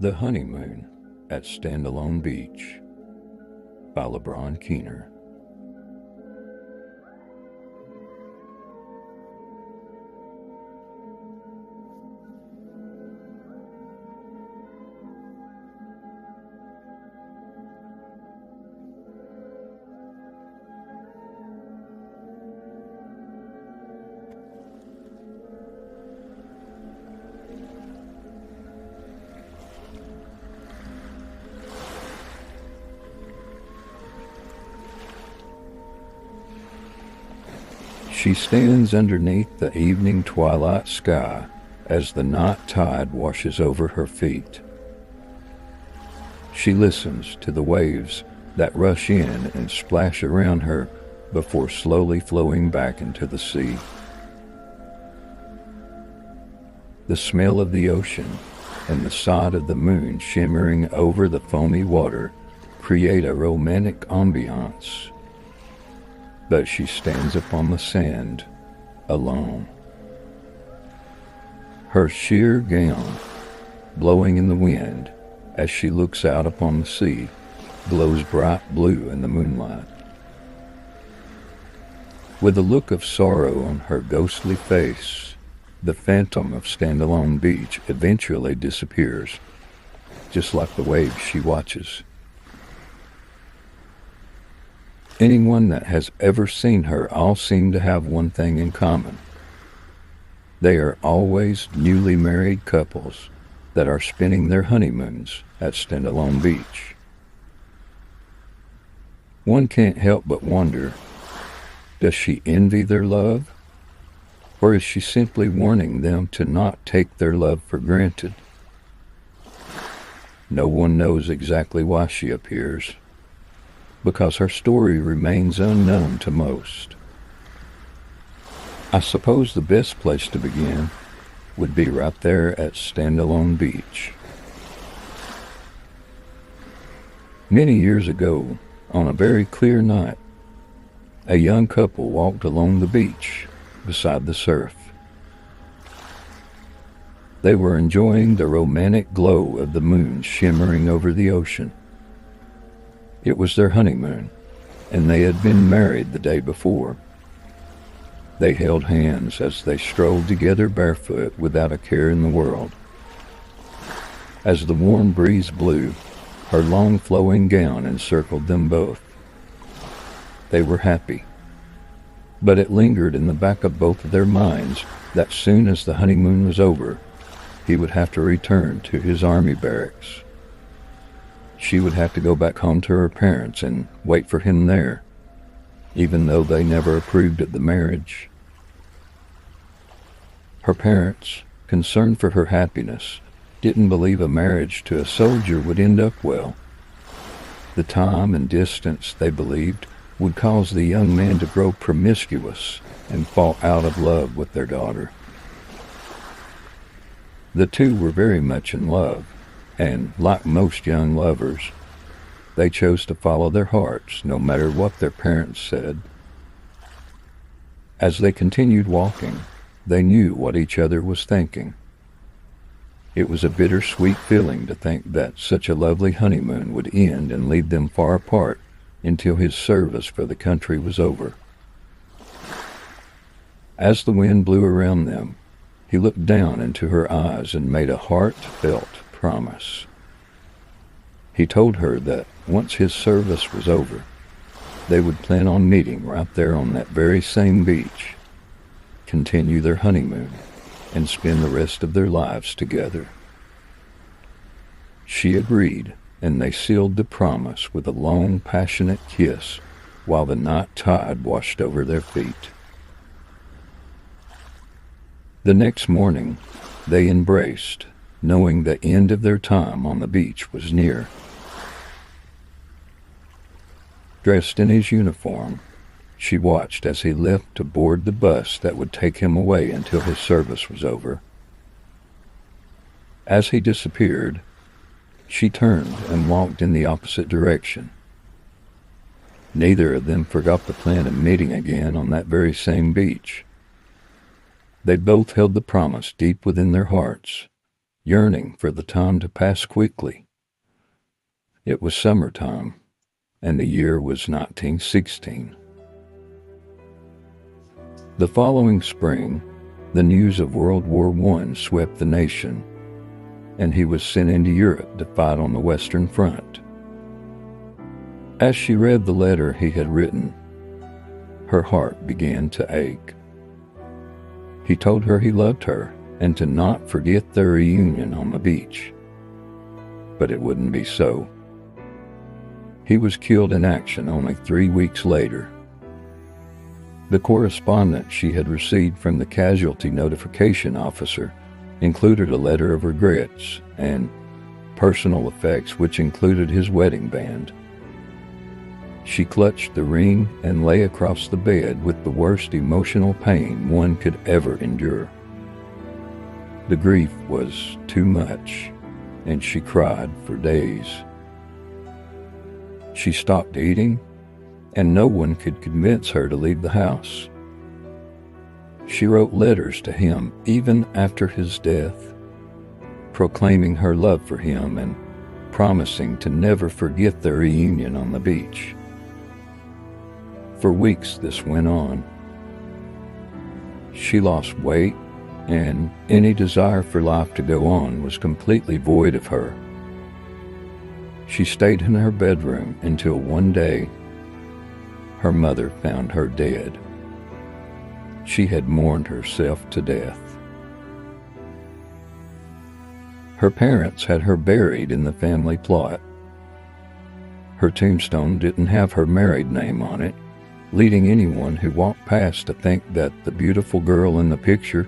The Honeymoon at Standalone Beach by LeBron Keener. She stands underneath the evening twilight sky as the night tide washes over her feet. She listens to the waves that rush in and splash around her before slowly flowing back into the sea. The smell of the ocean and the sight of the moon shimmering over the foamy water create a romantic ambiance. But she stands upon the sand, alone. Her sheer gown, blowing in the wind as she looks out upon the sea, glows bright blue in the moonlight. With a look of sorrow on her ghostly face, the phantom of Standalone Beach eventually disappears, just like the waves she watches. Anyone that has ever seen her all seem to have one thing in common. They are always newly married couples that are spending their honeymoons at Standalone Beach. One can't help but wonder, does she envy their love? Or is she simply warning them to not take their love for granted? No one knows exactly why she appears, because her story remains unknown to most. I suppose the best place to begin would be right there at Standalone Beach. Many years ago, on a very clear night, a young couple walked along the beach beside the surf. They were enjoying the romantic glow of the moon shimmering over the ocean. It was their honeymoon, and they had been married the day before. They held hands as they strolled together barefoot without a care in the world. As the warm breeze blew, her long flowing gown encircled them both. They were happy, but it lingered in the back of both of their minds that soon as the honeymoon was over, he would have to return to his army barracks. She would have to go back home to her parents and wait for him there, even though they never approved of the marriage. Her parents, concerned for her happiness, didn't believe a marriage to a soldier would end up well. The time and distance, they believed, would cause the young man to grow promiscuous and fall out of love with their daughter. The two were very much in love, and like most young lovers, they chose to follow their hearts no matter what their parents said. As they continued walking, they knew what each other was thinking. It was a bittersweet feeling to think that such a lovely honeymoon would end and leave them far apart until his service for the country was over. As the wind blew around them, he looked down into her eyes and made a heartfelt promise. He told her that once his service was over, they would plan on meeting right there on that very same beach, continue their honeymoon, and spend the rest of their lives together. She agreed, and they sealed the promise with a long, passionate kiss while the night tide washed over their feet. The next morning, they embraced, knowing the end of their time on the beach was near. Dressed in his uniform, she watched as he left to board the bus that would take him away until his service was over. As he disappeared, she turned and walked in the opposite direction. Neither of them forgot the plan of meeting again on that very same beach. They both held the promise deep within their hearts, yearning for the time to pass quickly. It was summertime, and the year was 1916. The following spring, the news of World War I swept the nation, and he was sent into Europe to fight on the Western Front. As she read the letter he had written, her heart began to ache. He told her he loved her and to not forget their reunion on the beach. But it wouldn't be so. He was killed in action only 3 weeks later. The correspondence she had received from the casualty notification officer included a letter of regrets and personal effects which included his wedding band. She clutched the ring and lay across the bed with the worst emotional pain one could ever endure. The grief was too much, and she cried for days. She stopped eating, and no one could convince her to leave the house. She wrote letters to him even after his death, proclaiming her love for him and promising to never forget their reunion on the beach. For weeks this went on. She lost weight, and any desire for life to go on was completely void of her. She stayed in her bedroom until one day her mother found her dead. She had mourned herself to death. Her parents had her buried in the family plot. Her tombstone didn't have her married name on it, leading anyone who walked past to think that the beautiful girl in the picture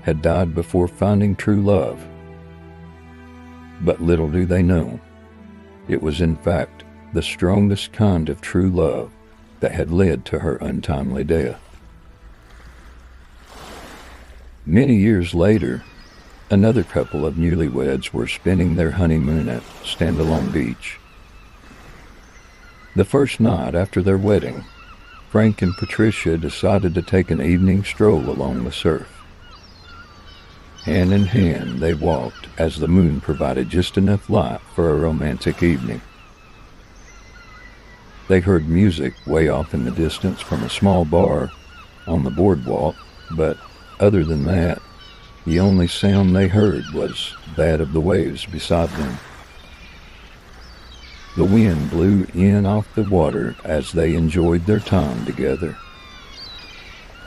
had died before finding true love. But little do they know, it was in fact the strongest kind of true love that had led to her untimely death. Many years later, another couple of newlyweds were spending their honeymoon at Standalone Beach. The first night after their wedding, Frank and Patricia decided to take an evening stroll along the surf. Hand in hand, they walked as the moon provided just enough light for a romantic evening. They heard music way off in the distance from a small bar on the boardwalk, but other than that, the only sound they heard was that of the waves beside them. The wind blew in off the water as they enjoyed their time together.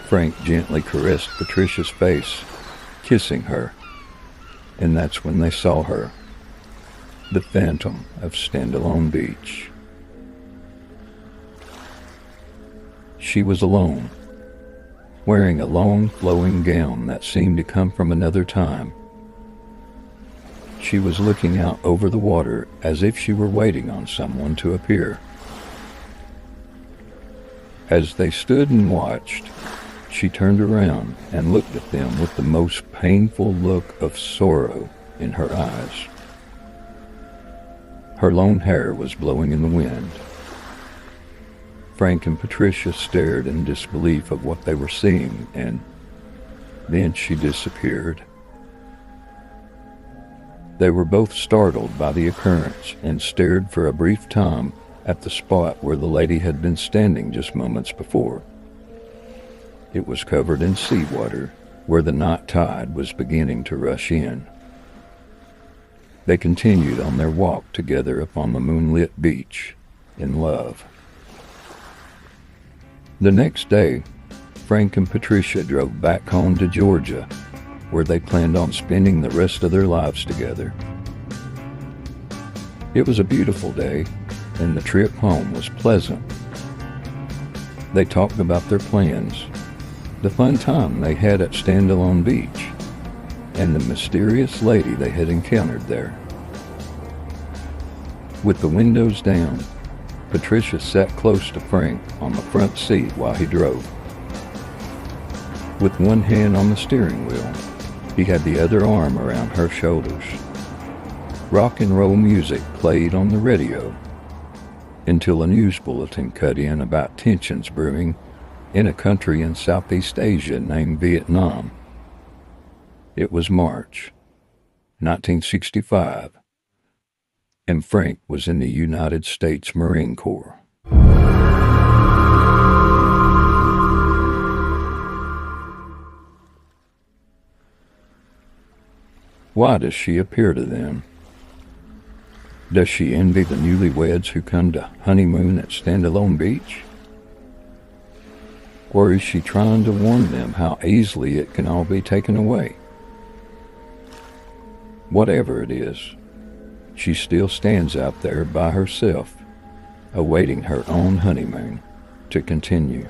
Frank gently caressed Patricia's face, kissing her, and that's when they saw her, the phantom of Standalone Beach. She was alone, wearing a long flowing gown that seemed to come from another time. She was looking out over the water as if she were waiting on someone to appear. As they stood and watched, she turned around and looked at them with the most painful look of sorrow in her eyes. Her long hair was blowing in the wind. Frank and Patricia stared in disbelief of what they were seeing, and then she disappeared. They were both startled by the occurrence and stared for a brief time at the spot where the lady had been standing just moments before. It was covered in seawater, where the night tide was beginning to rush in. They continued on their walk together upon the moonlit beach, in love. The next day, Frank and Patricia drove back home to Georgia, where they planned on spending the rest of their lives together. It was a beautiful day, and the trip home was pleasant. They talked about their plans, the fun time they had at Standalone Beach, and the mysterious lady they had encountered there. With the windows down, Patricia sat close to Frank on the front seat while he drove. With one hand on the steering wheel, he had the other arm around her shoulders. Rock and roll music played on the radio until a news bulletin cut in about tensions brewing in a country in Southeast Asia named Vietnam. It was March, 1965, and Frank was in the United States Marine Corps. Why does she appear to them? Does she envy the newlyweds who come to honeymoon at Standalone Beach? Or is she trying to warn them how easily it can all be taken away? Whatever it is, she still stands out there by herself, awaiting her own honeymoon to continue.